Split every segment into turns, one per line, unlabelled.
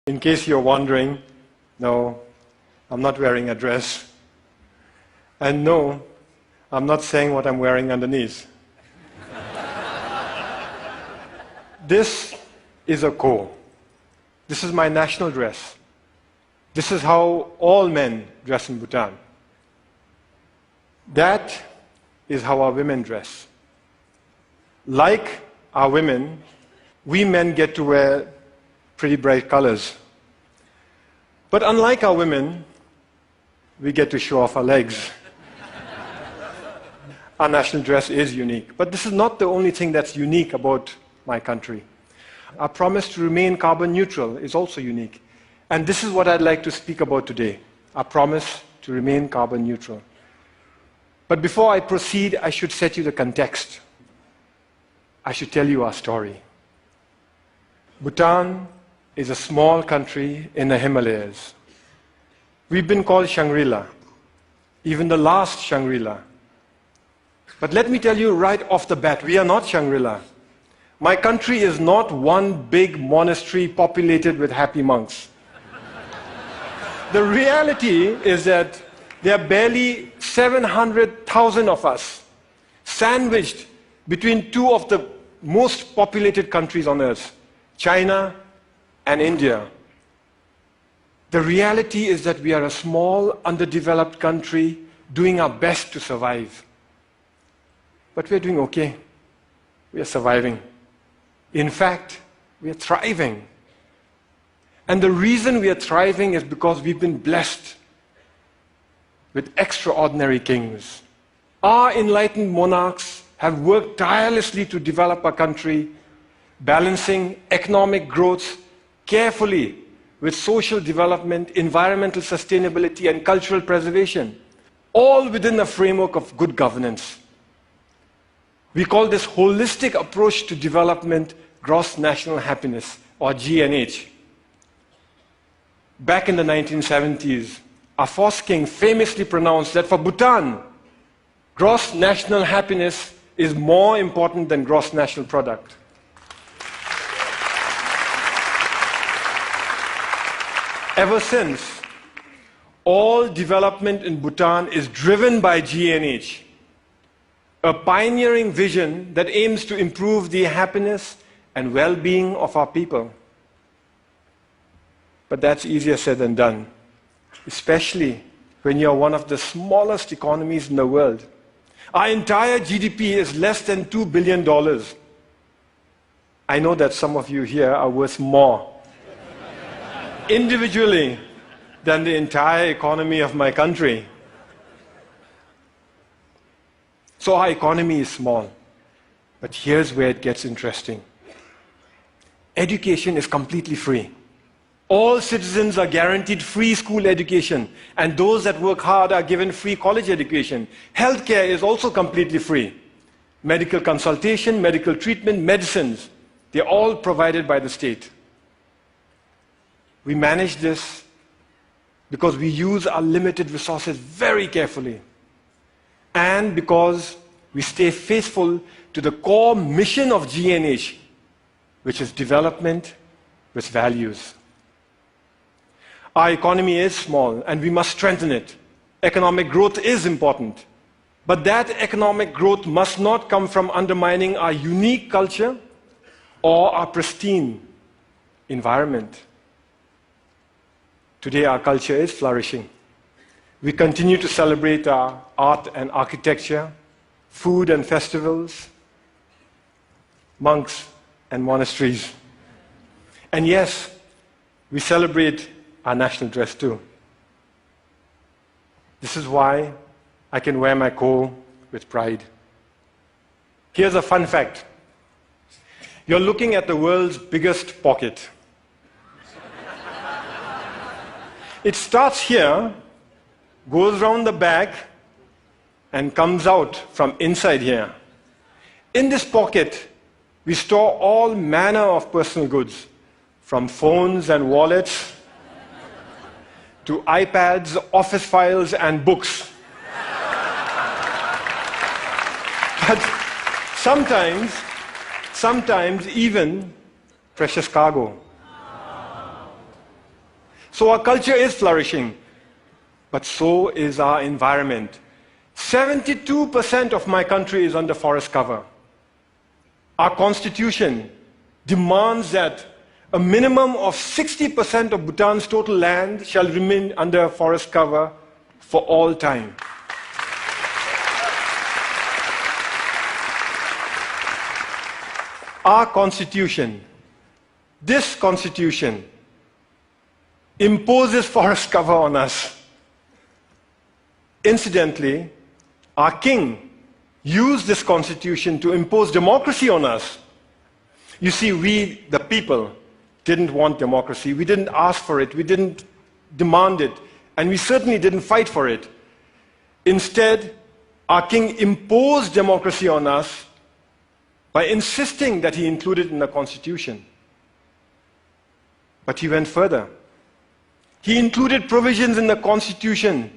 In case you're wondering, no, I'm not wearing a dress. And no, I'm not saying what I'm wearing underneath. This is a ko. This is my national dress. This is how all men dress in Bhutan. That is how our women dress. Like our women, we men get to wear pretty bright colors. But unlike our women, we get to show off our legs. Our national dress is unique. But this is not the only thing that's unique about my country. Our promise to remain carbon neutral is also unique. And this is what I'd like to speak about today, our promise to remain carbon neutral. But before I proceed, I should set you the context. I should tell you our story. Bhutan is a small country in the Himalayas. We've been called Shangri-La, even the last Shangri-La. But let me tell you right off the bat, we are not Shangri-La. My country is not one big monastery populated with happy monks. The reality is that there are barely 700,000 of us, sandwiched between two of the most populated countries on earth, China and India. The reality is that we are a small, underdeveloped country doing our best to survive. But we are doing okay. We are surviving. In fact, we are thriving. And the reason we are thriving is because we've been blessed with extraordinary kings. Our enlightened monarchs have worked tirelessly to develop our country, balancing economic growth carefully with social development, environmental sustainability, and cultural preservation, all within a framework of good governance. We call this holistic approach to development gross national happiness, or GNH. Back in the 1970s, our first king famously pronounced that for Bhutan, gross national happiness is more important than gross national product. Ever since, all development in Bhutan is driven by GNH, a pioneering vision that aims to improve the happiness and well-being of our people. But that's easier said than done, especially when you're one of the smallest economies in the world. Our entire GDP is less than $2 billion. I know that some of you here are worth more individually than the entire economy of my country. So our economy is small. But here's where it gets interesting. Education is completely free. All citizens are guaranteed free school education, and those that work hard are given free college education. Healthcare is also completely free. Medical consultation, medical treatment, medicines, they're all provided by the state. We manage this because we use our limited resources very carefully, and because we stay faithful to the core mission of GNH, which is development with values. Our economy is small, and we must strengthen it. Economic growth is important. But that economic growth must not come from undermining our unique culture or our pristine environment. Today, our culture is flourishing. We continue to celebrate our art and architecture, food and festivals, monks and monasteries. And yes, we celebrate our national dress too. This is why I can wear my ko with pride. Here's a fun fact. You're looking at the world's biggest pocket. It starts here, goes round the back, and comes out from inside here. In this pocket, we store all manner of personal goods, from phones and wallets to iPads, office files, and books. But sometimes even precious cargo. So our culture is flourishing, but so is our environment. 72% of my country is under forest cover. Our constitution demands that a minimum of 60% of Bhutan's total land shall remain under forest cover for all time. Our constitution, this constitution, imposes forest cover on us. Incidentally, our king used this constitution to impose democracy on us. You see, we, the people, didn't want democracy. We didn't ask for it. We didn't demand it. And we certainly didn't fight for it. Instead, our king imposed democracy on us by insisting that he include it in the constitution. But he went further. He included provisions in the constitution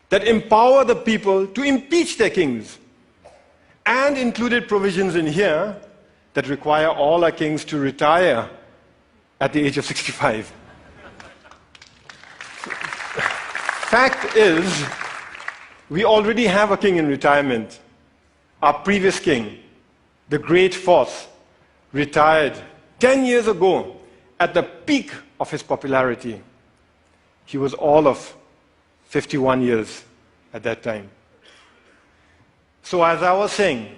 that empower the people to impeach their kings, and included provisions in here that require all our kings to retire at the age of 65. Fact is, we already have a king in retirement. Our previous king, the Great Fourth, retired 10 years ago at the peak of his popularity. He was all of 51 years at that time. So as I was saying,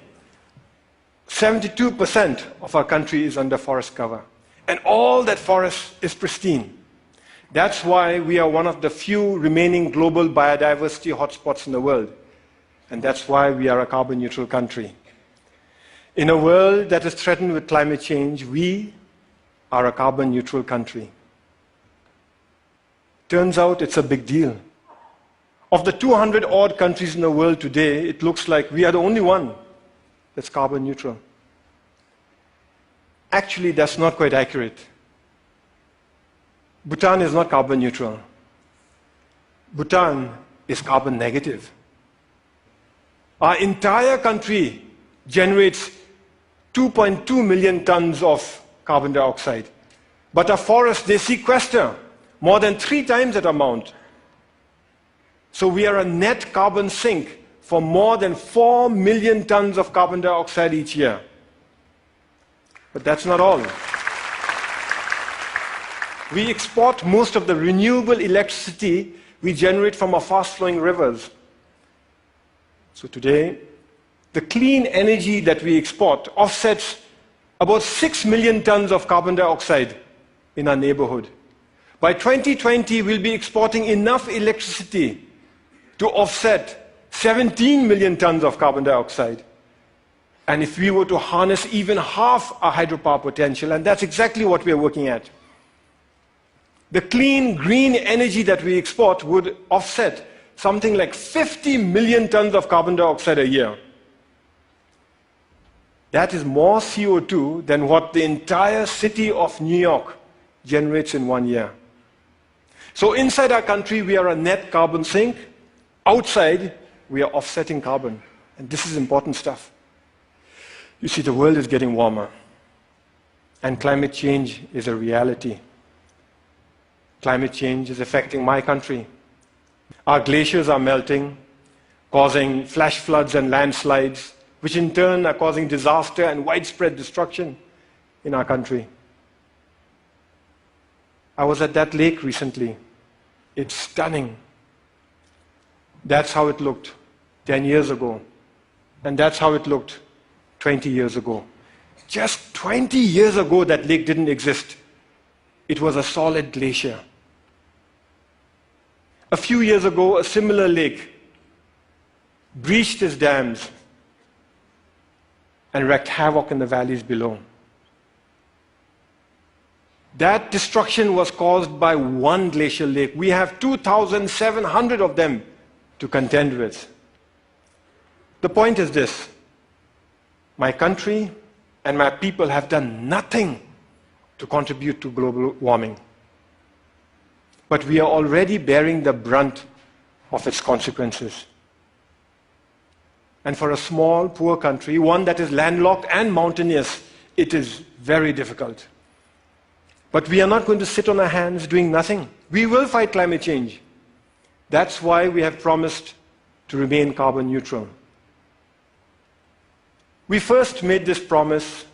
72% of our country is under forest cover. And all that forest is pristine. That's why we are one of the few remaining global biodiversity hotspots in the world. And that's why we are a carbon neutral country. In a world that is threatened with climate change, we are a carbon neutral country. Turns out it's a big deal. Of the 200 odd countries in the world today, it looks like we are the only one that's carbon neutral. Actually, that's not quite accurate. Bhutan is not carbon neutral. Bhutan is carbon negative. Our entire country generates 2.2 million tons of carbon dioxide. But our forests, they sequester more than 3 times that amount. So we are a net carbon sink for more than 4 million tons of carbon dioxide each year. But that's not all. We export most of the renewable electricity we generate from our fast-flowing rivers. So today, the clean energy that we export offsets about 6 million tons of carbon dioxide in our neighborhood. By 2020, we'll be exporting enough electricity to offset 17 million tons of carbon dioxide. And if we were to harness even half our hydropower potential, and that's exactly what we're working at, the clean, green energy that we export would offset something like 50 million tons of carbon dioxide a year. That is more CO2 than what the entire city of New York generates in 1 year. So inside our country, we are a net carbon sink. Outside, we are offsetting carbon. And this is important stuff. You see, the world is getting warmer. And climate change is a reality. Climate change is affecting my country. Our glaciers are melting, causing flash floods and landslides, which in turn are causing disaster and widespread destruction in our country. I was at that lake recently. It's stunning. That's how it looked 10 years ago. And that's how it looked 20 years ago. Just 20 years ago, that lake didn't exist. It was a solid glacier. A few years ago, a similar lake breached its dams and wreaked havoc in the valleys below. That destruction was caused by one glacial lake. We have 2,700 of them to contend with. The point is this: my country and my people have done nothing to contribute to global warming. But we are already bearing the brunt of its consequences. And for a small, poor country, one that is landlocked and mountainous, it is very difficult. But we are not going to sit on our hands doing nothing. We will fight climate change. That's why we have promised to remain carbon neutral. We first made this promise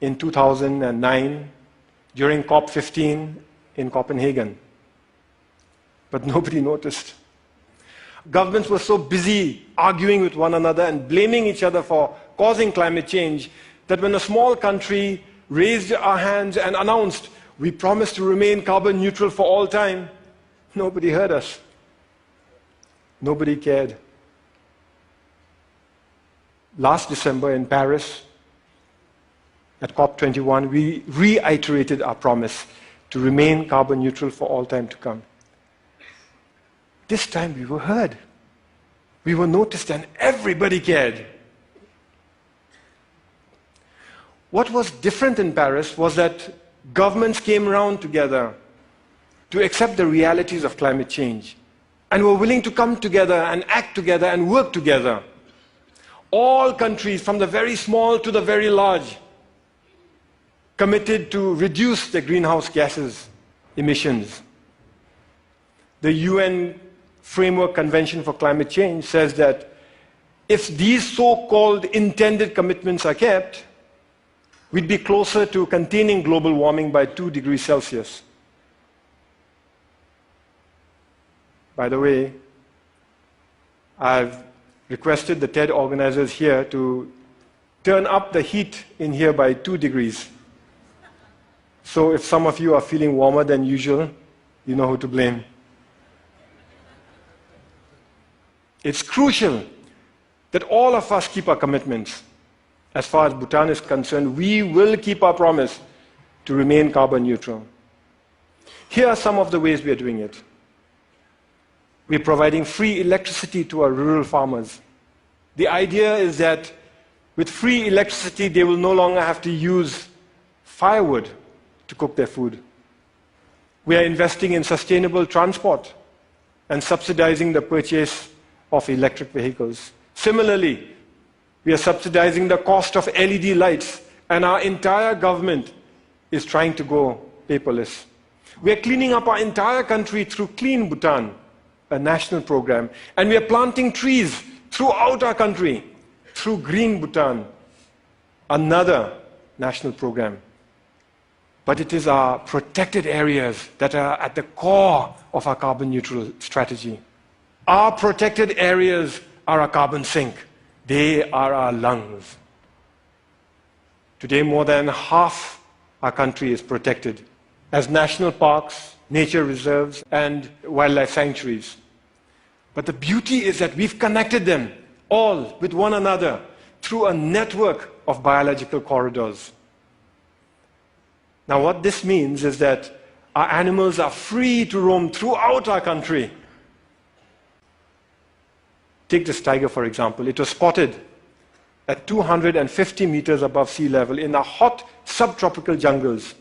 in 2009 during COP15 in Copenhagen. But nobody noticed. Governments were so busy arguing with one another and blaming each other for causing climate change that when a small country raised our hands and announced, we promise to remain carbon neutral for all time, nobody heard us. Nobody cared. Last December in Paris, at COP21, we reiterated our promise to remain carbon neutral for all time to come. This time we were heard. We were noticed and everybody cared. What was different in Paris was that governments came around together to accept the realities of climate change and were willing to come together and act together and work together. All countries, from the very small to the very large, committed to reduce their greenhouse gases emissions. The UN Framework Convention for Climate Change says that if these so-called intended commitments are kept, we'd be closer to containing global warming by 2 degrees Celsius. By the way, I've requested the TED organizers here to turn up the heat in here by 2 degrees. So if some of you are feeling warmer than usual, you know who to blame. It's crucial that all of us keep our commitments. As far as Bhutan is concerned, we will keep our promise to remain carbon neutral. Here are some of the ways we are doing it. We're providing free electricity to our rural farmers. The idea is that with free electricity, they will no longer have to use firewood to cook their food. We are investing in sustainable transport and subsidizing the purchase of electric vehicles. Similarly, we are subsidizing the cost of LED lights, and our entire government is trying to go paperless. We are cleaning up our entire country through Clean Bhutan, a national program, and we are planting trees throughout our country through Green Bhutan, another national program. But it is our protected areas that are at the core of our carbon neutral strategy. Our protected areas are our carbon sink. They are our lungs. Today, more than half our country is protected as national parks, nature reserves, and wildlife sanctuaries. But the beauty is that we've connected them all with one another through a network of biological corridors. Now, what this means is that our animals are free to roam throughout our country. Take this tiger, for example. It was spotted at 250 meters above sea level in the hot subtropical jungles.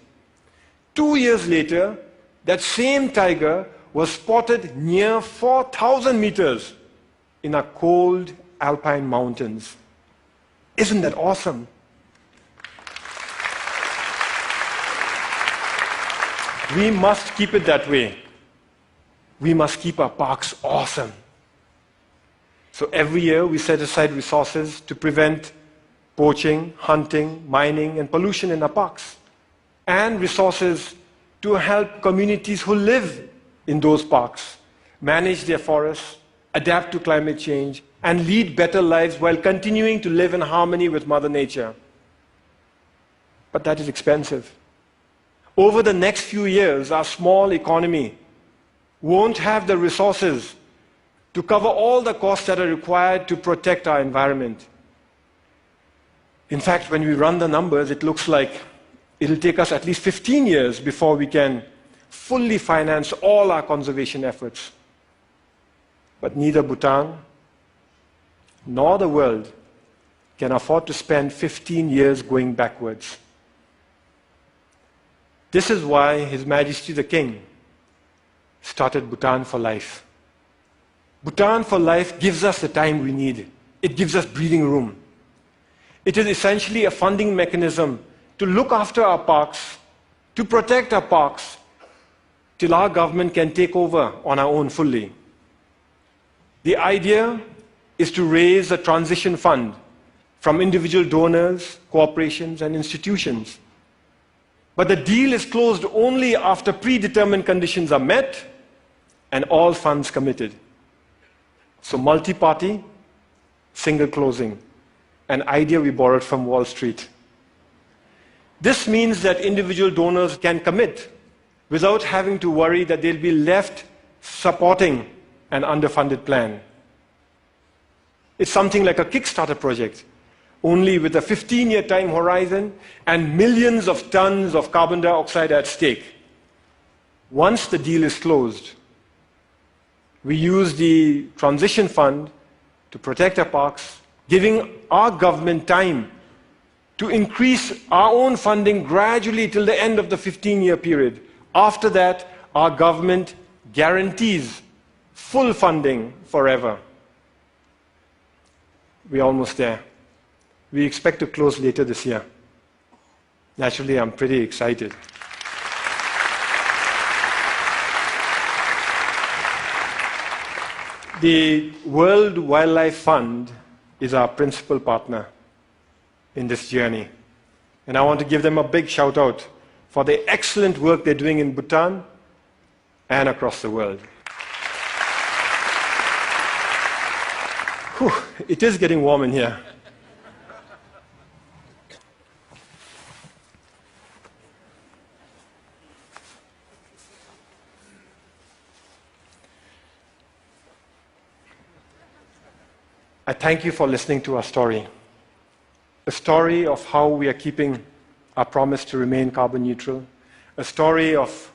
2 years later, that same tiger was spotted near 4,000 meters in our cold alpine mountains. Isn't that awesome? We must keep it that way. We must keep our parks awesome. So every year we set aside resources to prevent poaching, hunting, mining, and pollution in our parks, and resources to help communities who live in those parks manage their forests, adapt to climate change, and lead better lives while continuing to live in harmony with Mother Nature. But that is expensive. Over the next few years, our small economy won't have the resources to cover all the costs that are required to protect our environment. In fact, when we run the numbers, it looks like it'll take us at least 15 years before we can fully finance all our conservation efforts. But neither Bhutan nor the world can afford to spend 15 years going backwards. This is why His Majesty the King started Bhutan for Life. Bhutan for Life gives us the time we need. It gives us breathing room. It is essentially a funding mechanism to look after our parks to protect our parks till our government can take over on our own fully. The idea is to raise a transition fund from individual donors, corporations, and institutions. But the deal is closed only after predetermined conditions are met and all funds committed. So multi-party, single closing, an idea we borrowed from Wall Street. This means that individual donors can commit without having to worry that they'll be left supporting an underfunded plan. It's something like a Kickstarter project, only with a 15-year time horizon and millions of tons of carbon dioxide at stake. Once the deal is closed, we use the transition fund to protect our parks, giving our government time to increase our own funding gradually till the end of the 15-year period. After that, our government guarantees full funding forever. We're almost there. We expect to close later this year. Naturally, I'm pretty excited. The World Wildlife Fund is our principal partner in this journey. And I want to give them a big shout out for the excellent work they're doing in Bhutan and across the world. Whew, it is getting warm in here. I thank you for listening to our story. A story of how we are keeping our promise to remain carbon neutral. A story of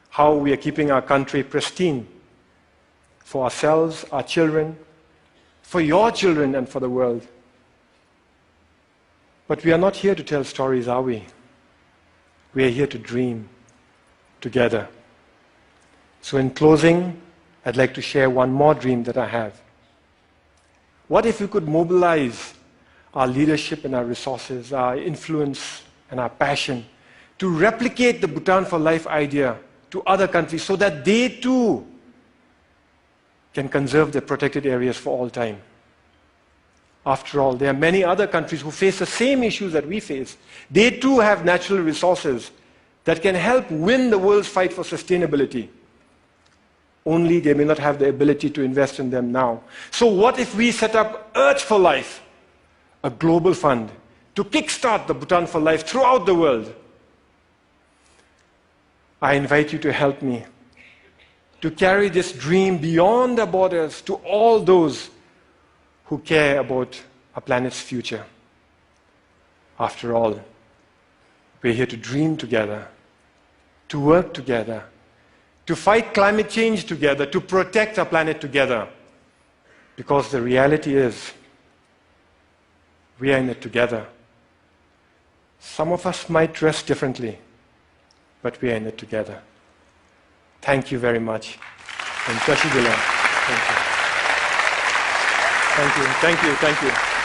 how we are keeping our country pristine for ourselves, our children, for your children, and for the world. But we are not here to tell stories, are we? We are here to dream together. So in closing, I'd like to share one more dream that I have. What if we could mobilize our leadership and our resources, our influence and our passion to replicate the Bhutan for Life idea to other countries so that they too can conserve their protected areas for all time? After all, there are many other countries who face the same issues that we face. They too have natural resources that can help win the world's fight for sustainability. Only they may not have the ability to invest in them now. So what if we set up Earth for Life, a global fund, to kickstart the Bhutan for Life throughout the world? I invite you to help me to carry this dream beyond the borders to all those who care about our planet's future. After all, we're here to dream together, to work together, to fight climate change together, to protect our planet together. Because the reality is, we are in it together. Some of us might dress differently, but we are in it together. Thank you very much. And Thank you. Thank you. Thank you. Thank you.